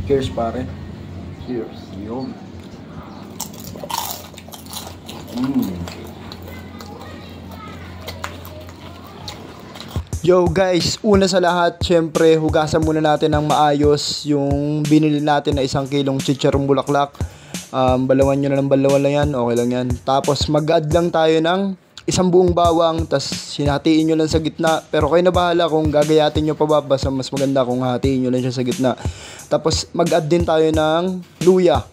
Cheers pare. Cheers. Yun. Yo guys, una sa lahat, syempre hugasan muna natin ng maayos yung binili natin na 1 kilong chicharong bulaklak. Balawan nyo na ng balawan lang yan, okay lang yan. Tapos mag-add lang tayo ng 1 buong bawang, tas hinatiin nyo lang sa gitna. Pero kayo na bahala kung gagayatin nyo pa ba, basta mas maganda kung hatiin nyo lang siya sa gitna. Tapos mag-add din tayo ng luya.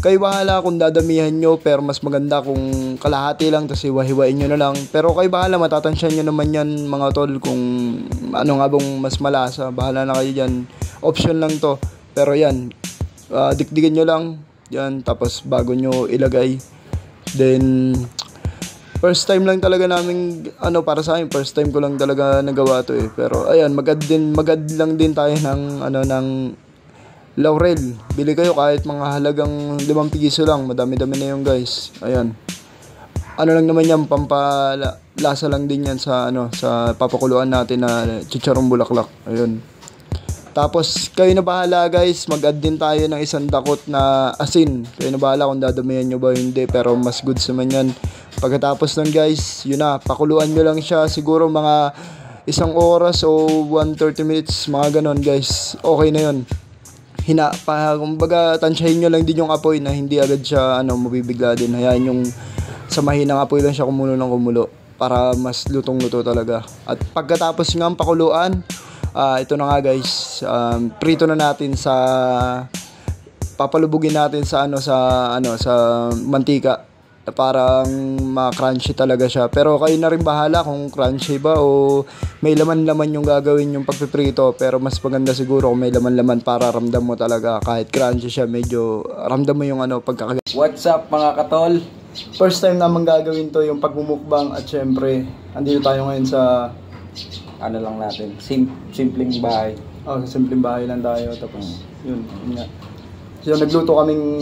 Kayo bahala kung dadamihan nyo, pero mas maganda kung kalahati lang, tapos hiwa-hiwain nyo na lang. Pero kayo bahala, matatansyan nyo naman yan mga tol, kung ano nga bang mas malasa. Bahala na kayo dyan, option lang to. Pero yan, dikdikin nyo lang, yan, tapos bago nyo ilagay. Then, first time lang talaga namin, para sa akin, first time ko lang talaga nagawa to eh. Pero ayan, mag-add lang din tayo ng laurel. Bili kayo kahit mga halagang 5 piso lang. Madami-dami na yun guys. Ayan. Ano lang naman yan, pampalasa lang din yan sa sa papakuluan natin na chicharong bulaklak. Ayun. Tapos kayo na bahala guys, mag-add din tayo ng 1 dakot na asin. Kayo na bahala kung dadamihan nyo ba o hindi, pero mas goods naman yan. Pagkatapos ng guys, yun na, pakuluan nyo lang siya siguro mga 1 oras o 1-30 minutes, mga ganon guys. Okay na yun. Kumbaga tansyahin nyo lang din yung apoy na hindi agad siya mabibigla din. Hayaan yung sa mahinang apoy lang siya kumulo ng kumulo para mas lutong-luto talaga. At pagkatapos ng pakuluan, ito na nga guys, prito na natin papalubugin natin sa mantika. Parang ma-crunchy talaga siya. Pero kayo na rin bahala kung crunchy ba o may laman-laman yung gagawin yung pagpiprito. Pero mas maganda siguro kung may laman-laman para ramdam mo talaga. Kahit crunchy siya, medyo ramdam mo yung pagkakagat. What's up mga katol? First time naman gagawin to, yung pagmumukbang. At syempre, andito tayo ngayon sa Lang natin, simpleng bahay. sa simpleng bahay lang tayo. Tapos yun nga. So nagluto kaming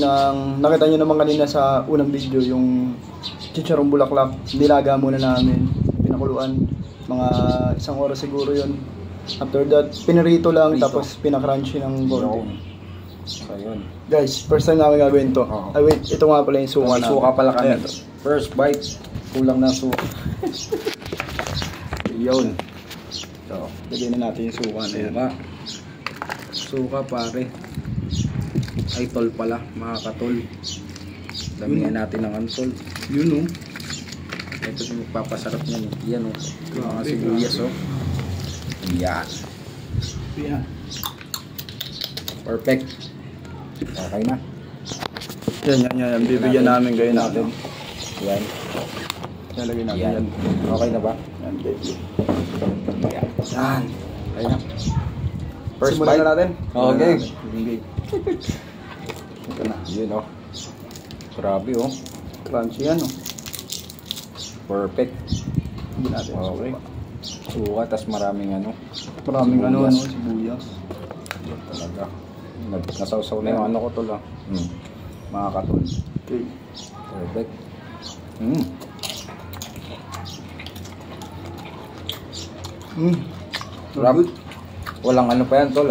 nakita nyo naman kanina sa unang video, yung chicharong bulaklak. Nilaga muna namin, pinakuluan, mga 1 oras siguro yun. After that, pinirito lang, tapos pinakrunchy ng konti. So yun guys, first time namin gagawin to. Ay wait, ito nga pala yung suka namin. Suka pala kami. First bite, kulang na suka. Yun. So, lagyan na natin yung suka na yan. Suka pare. Ay tol pala, mga katol. Damihan natin ng antol. Yun Ito yung magpapasarap niyan. Yan mga sibuyas Yan. Yan. Perfect. Okay na. Yan. Bibigyan namin kayo natin. Yan. Lagyan natin Yan. yan. Okay na ba? Yan, baby. Yan. Okay na. First Simulan bite na natin. Okay. Ito na. Yun Grabe Crunchy yan Perfect. Hindi natin Okay. Suka, tas maraming maraming sibuyas. sibuyas. Yan talaga. Nasawsaw na yung ko tol mga katol. Okay. Perfect. Good. Walang pa yan tol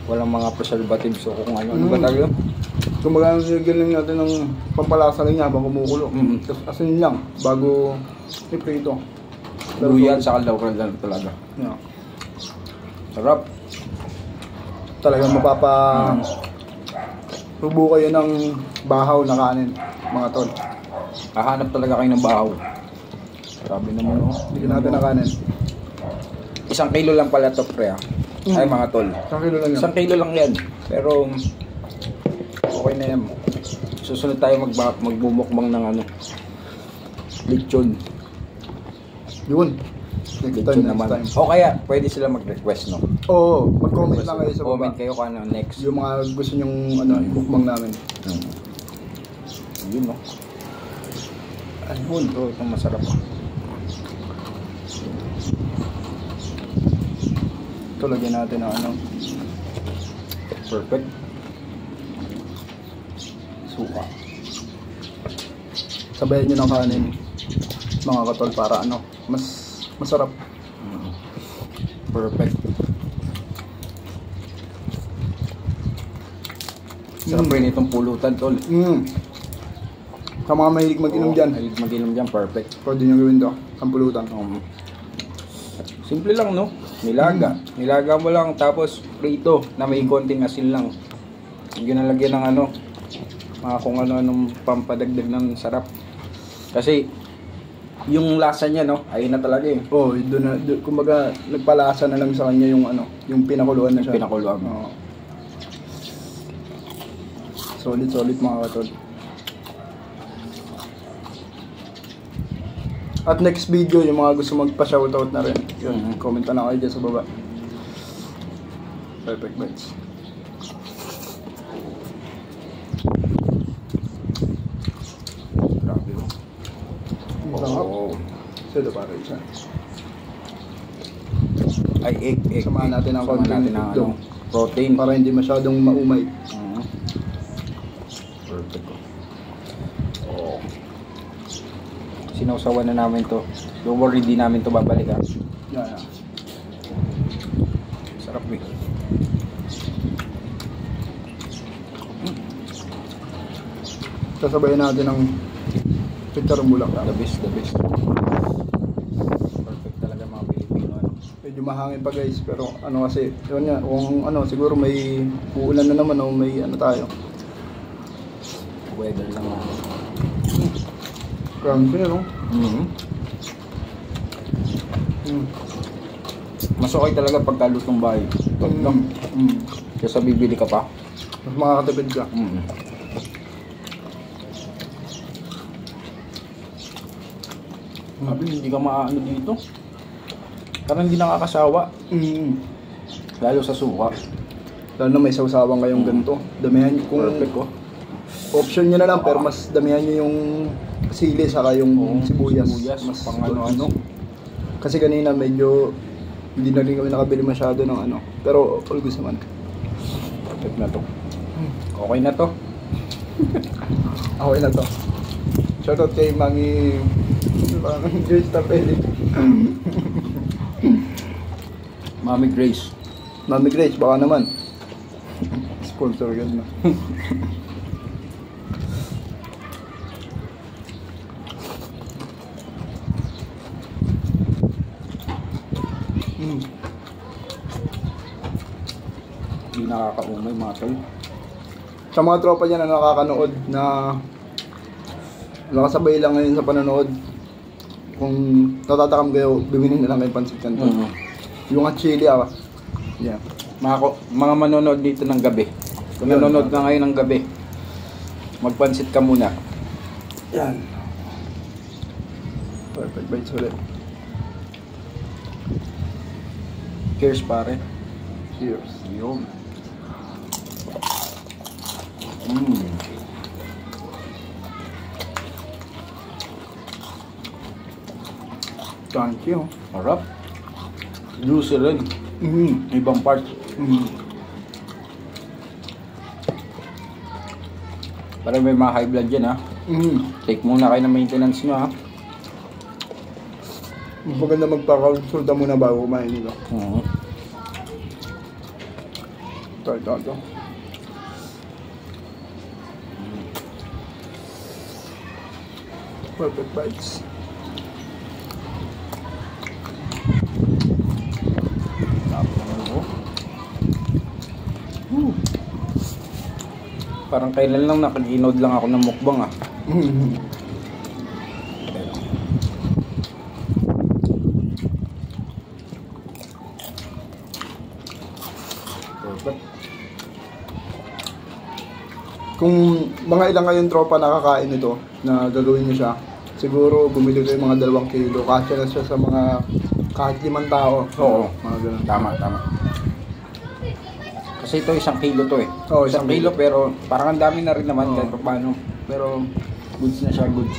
Walang mga preservatives o kung ano ba tayo? Kumbaga nilagyan natin ng pampalasa lang niya habang kumukulo. Tapos asin lang bago iprito. Luya at saka laurel lang talaga. Yeah. Sarap. Talagang tubo kayo ng bahaw na kanin, mga tol. Hahanap talaga kayo ng bahaw. Grabe naman Bigyan natin ng kanin. 1 kilo lang pala to pre Ay mga tol. 1 kilo lang yan. 1 kilo lang yan. Pero okay na yan. Susunod tayo magbumukbang ng lechon. Yun. Lechon naman. O kaya pwede sila mag-request Oo, mag-comment lang kayo sa baba. Comment kayo kung ano next. Yung mga gusto nyong mukbang namin. Yun Ayun, ito masarap Ito lagyan natin ng perfect. Suka. Sabayan nyo ng kanin, mga katol, para mas masarap. Perfect. Sarap rin itong pulutan, tol. Sa mga mahilig mag-inom dyan. Mahilig mag-inom dyan, perfect. Pwede nyo gawin to. Ang pulutan. Simple lang, no? Nilaga. Nilaga mo lang, tapos prito na may konting asin lang. Ginalagyan ng ano, mga kung ano-anong pampadagdag ng sarap. Kasi, yung lasa niya, no? Ayun na talaga eh. Doon na, kumbaga, nagpalasa na lang sa kanya yung ano, yung pinakuluan na siya. Pinakuluan. Oo. Solid mga katol. At next video, yung mga gusto magpa-shoutout na rin. Yun, comment na lang kayo dyan sa baba. Perfect bites. Grabe, oh. Masarap. Sila para isa. Ay, egg. Samahan natin ang konting ng itlog. protein. Para hindi masyadong maumay. Perfect. Oh. Sinausawan na namin to. Don't worry, di namin to babalik, ha. Yan. Sarap, eh. Sasabayan natin ng chicharong bulaklak. The best. Perfect talaga mga Pilipino, ano. Medyo mahangin pa guys, pero ano kasi, yun nga, kung ano, siguro may uulan na naman o may ano tayo. Weather lang, ha. Crunchy, no? Mas okay talaga pagka lutong bahay. Kesa bibili ka pa. Mas makakatipid ka. Hindi ka maano dito. Parang hindi nakakasawa. Lalo sa suka. Lalo na may sausawan kayong ganito. Damihan nyo kung Perfect, oh. option nyo na lang, pero mas damihan nyo yung sili saka yung sibuyas. Mas pang ano. Kasi kanina medyo hindi na rin kami nakabili masyado ng ano. Pero all good naman. Perfect na to. Okay na to. Okay na to. Shoutout kay Mami Grace Tapeli. Mami Grace. Mami Grace, baka naman. Sponsor yan na. Hindi nakakaumay mga tol. Sa mga tropa niya na nakakanood na nakasabay lang ngayon sa panonood, kung natatakam kayo, bibinin na lang kayo pansit canton. Yung at chili yeah. Mga manonood dito ng gabi. Kung nanonood ka ngayon ng gabi, magpansit ka muna. Yan. Perfect bites ulit. Cheers, pare. Cheers. Yun. Thank you. Harap. Juicy rin. Ibang part. Parang may mga high blood dyan, ha. Take muna kayo ng maintenance nyo, ha. Maganda magpa-consulta muna bago kumain nito. Ito. Perfect bites. Parang kailan lang nakag-inod lang ako ng mukbang, ah. Perfect. Kung mga ilang kayong tropa nakakain ito, na gagawin nyo siya, siguro bumili kayo mga 2 kilo. Kasya na siya sa mga kahit 5 tao. Oo. Mga ganun. Tama. Kasi ito 1 kilo to, eh. Oo, 1 kilo, pero parang ang dami na rin naman kahit paano. Pero goods na siya, goods.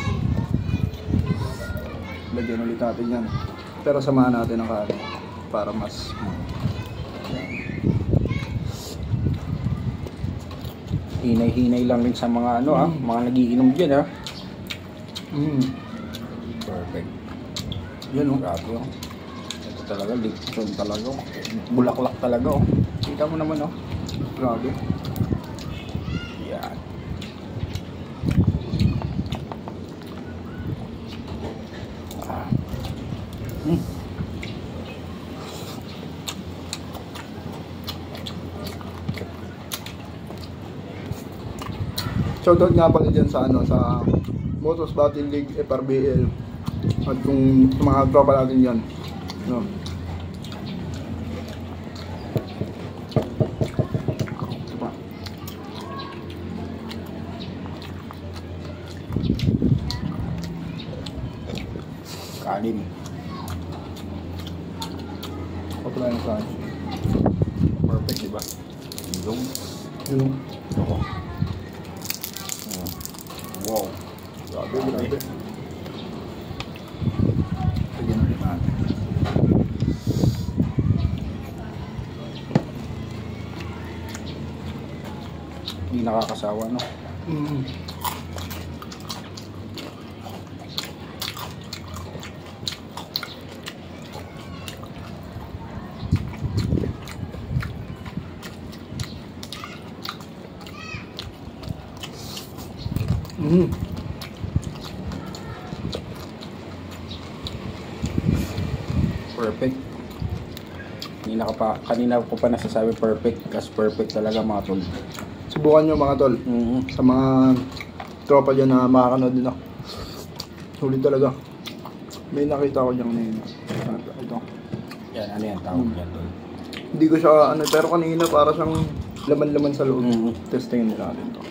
Lagyan ulit natin yan. Pero samahan natin ang kanin para mas hinay-hinay lang rin sa mga ano, mga nagiinom dyan, ha. Perfect. yan, oh. Grabe, oh. Ito talaga, lechon talaga, oh. Bulaklak talaga, oh. Kita mo naman, oh. Grabe. shoutout nga pala dyan sa sa Motos Battle League, FRBL. At kung sa mga tropa natin yan. No. Kanin. Kapala na sa akin. Perfect, diba? Yung. Yun. Ako. Wow. Grabe. Lagyan natin natin. Hindi nakakasawa, no? Mm. Mm. Perfect. Kanina ko pa nasasabi perfect, kasi perfect talaga mga tol. Subukan nyo mga tol. Sa mga tropa dyan na makakanood din ako. Sulit talaga. May nakita ko dyan kanina. Ito. Yan, ano yan tawag yan tol? Hindi ko siya pero kanina para siyang laman-laman sa loob. Testingin nila natin to.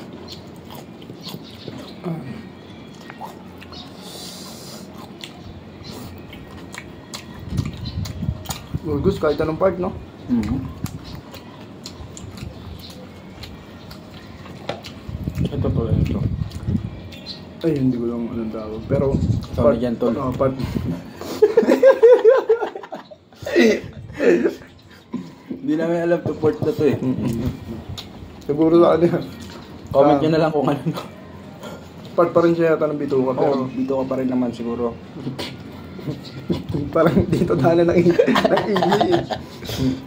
Gus, kahit anong part, no? Ito tol, ito. Ay, hindi ko lang anong tawag. Pero, Tol, dyan, tol. Part. Hindi namin alam to port na to eh. Siguro sa kanya. Comment nyo na lang kung ano. Part pa rin siya yata ng bituka. Pero, Dito ka pa rin naman siguro. parang dito dala ng ili.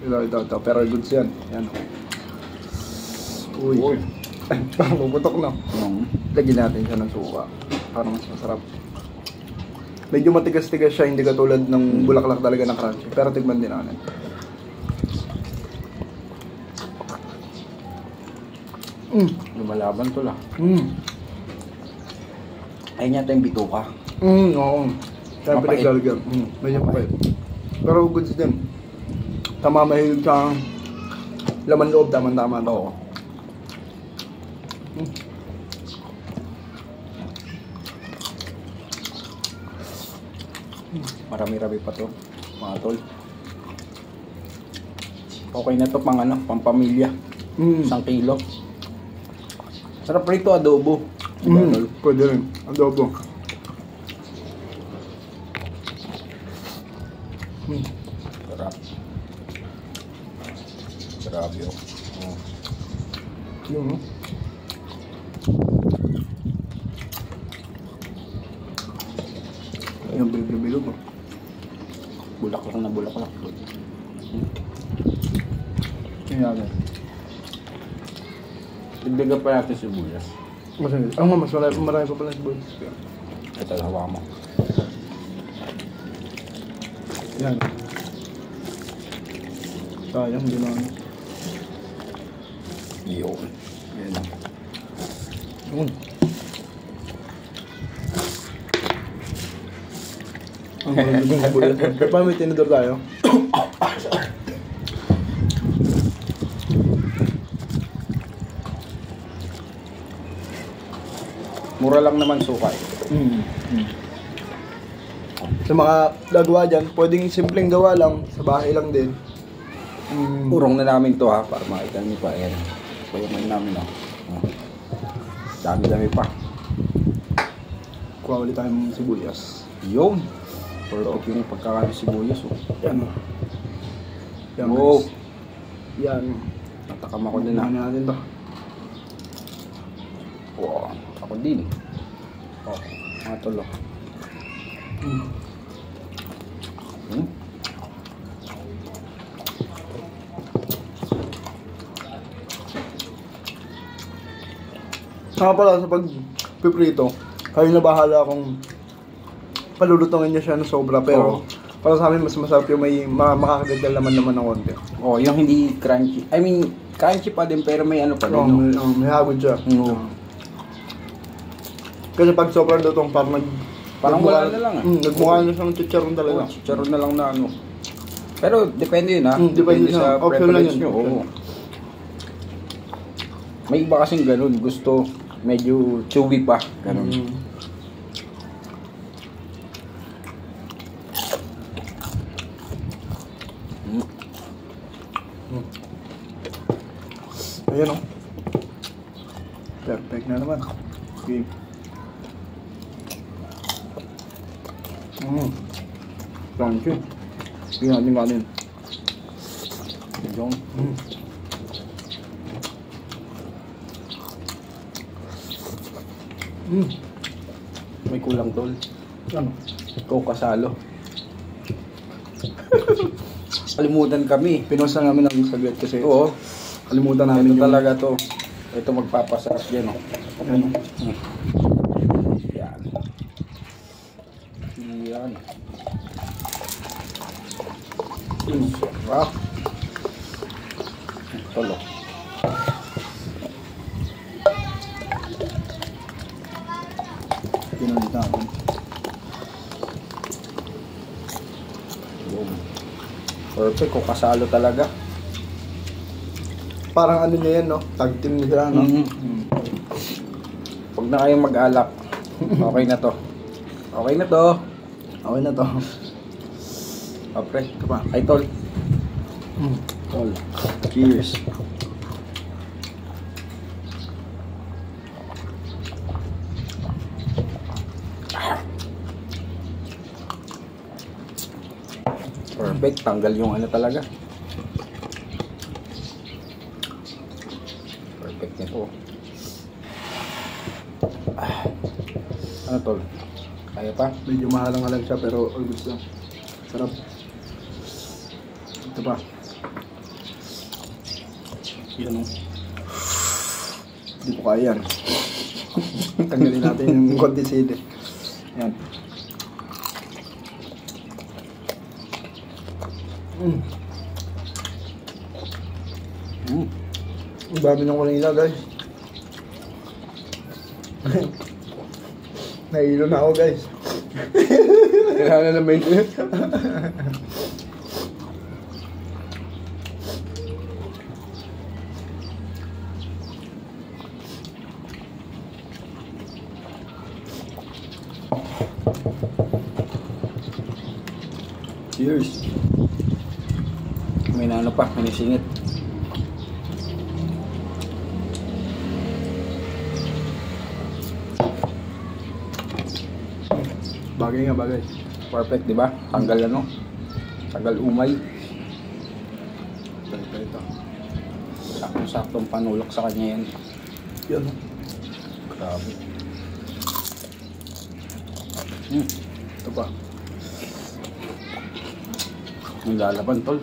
Ito. Pero goods yan. Yan. Uy. Parang puputok na. Lagyan natin siya ng suka. Parang mas masarap. Medyo matigas-tigas siya, hindi katulad ng bulaklak talaga ng crunchy. Pero tignan din natin. Lumalaban to lang. Ayun Ayun yata yung bituka. Oo. Kaya Mapait. pinaglalagyan. Medyo mapait. Pero goods din. Tama, mahilig sa laman loob, tama-tama. Oo. Marami-rami pa to, mga tol. Okay na to pang pamilya. 1 kilo. Sarap rito adobo. Diba, tol? Pwede rin. Adobo. Sarap. Grabe oh. Yun, no? Ayun, bilog-bilog. Bulaklak na bulaklak. Yun natin. Dagdagan pa natin sibuyas. Mas marami pa pala sa boys. Ito, hawa mo. Yan. Sayang, hindi na. Yun. Yan. Yun. Ang magandang kabuyas. Kaya pa may tinidor tayo. Mura lang naman suka eh. Sa mga gagawa dyan, pwedeng simpleng gawa lang, sa bahay lang din. Urong na namin to ha, para makita niyo pa. Ayan. Payamay namin oh. Dami-dami pa. Kuha ulit tayong sibuyas. Yun. Perfect yung pagkakano sibuyas oh. Yan. Yan, Wow. guys. Yan. Natakam ako din ha. Ano natin to? Wow. Ako din. Oh. Mga tolo. Saka pala sa pag-piprito, kayo na bahala kung palulutungin niya siya ng sobra. Pero para sa amin mas masarap yung may makakagandal naman ng konti. Oh, yung hindi crunchy. I mean, crunchy pa din pero may ano pa din. Oo, No? may hagod siya. No. Kasi pag sobrang lutong, parang Parang wala na lang, nagmukha na siyang chicharon talaga. Chicharon na lang na ano. Pero depende yun ha. Depende sa option lang preference yun. nyo. Oo. May iba kasing ganun. Gusto medyo chewy pa. Ganun. Ayan o. Perfect na naman. Okay. Crunchy. Tingnan natin kanin. Yung. May kulang tol. Ano? Coke kasalo. Kalimutan kami. Pinost na namin ng saglit kasi Oo. kalimutan namin Ito yung... talaga to. Ito magpapasarap yan, oh. Ano? Yan. Yan. Sarap. Tolo. Pinulit natin. Boom. Perfect. Kung kasalo talaga. Parang ano niya yan, no? Tag team niya, no? Huwag na kayong mag-alak. Okay na to. Okay na to. Okay na to. Apre. Ay, tol. Tol. Cheers. Perfect. Tanggal yung ano talaga. Perfect nito. Ano tol? Kaya pa? Medyo mahalang-halang siya pero all good lang. Sarap. Ito pa. Yan o. Hindi ko kaya yan. Tanggalin natin yung konti sili. Yan. Ang dami ng kanila, guys. Nahilo na ako, guys. Kailangan na naman. Cheers. May ano pa, may nisingit. Bagay nga, bagay. Perfect, di ba? Tanggal ano? Tanggal umay. Ito. Saktong-saktong panulak sa kanya yan. Yan. Grabe. Ito pa. Ang lalaban, tol.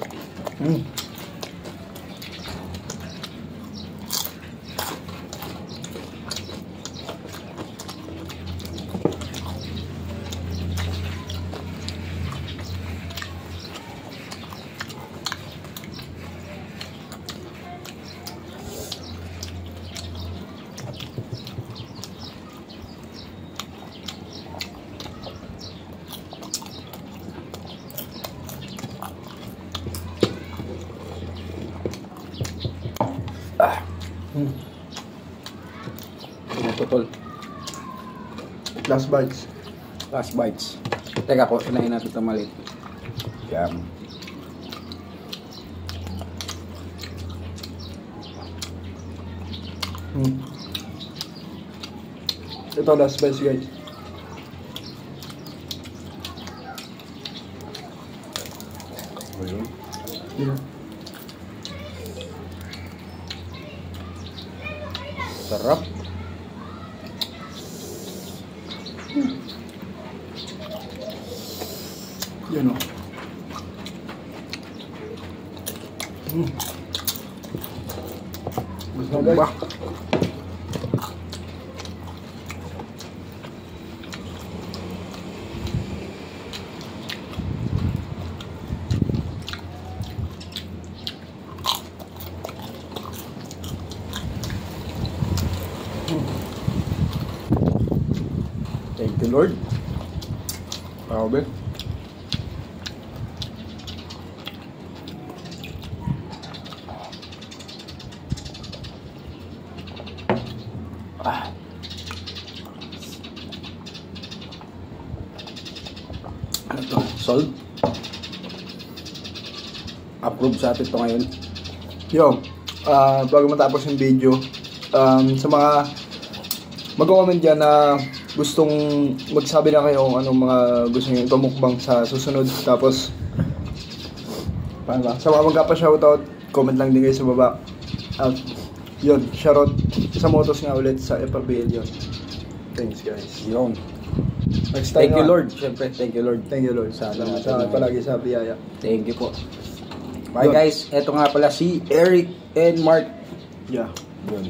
Ito, tol. Last bites. Last bites. Teka ko, inahin natin ito maliit. Yan. Ito, last bites, guys. Ayun. Yeah. Sarap. Yan o. Gusto mo, guys? you, Lord. Grabe. Ano to? Solve. Approve sa atin to ngayon. Yo, bago matapos yung video, sa mga mag-comment dyan na gustong magsabi na kayo kung anong mga gusto nyo ipamukbang sa susunod. Tapos, paano ba? Sa mga magkapa-shoutout, comment lang din kayo sa baba. At yun, shoutout sa Motos nga ulit sa FRBL yun. Thanks guys. Yun. Next time Thank you, nga. Lord. Siyempre, thank you, Lord. Thank you Lord. Salamat sa palagi sa biyaya. Thank you po. Bye guys. Ito nga pala si Eric and Mark. Yeah. Yun.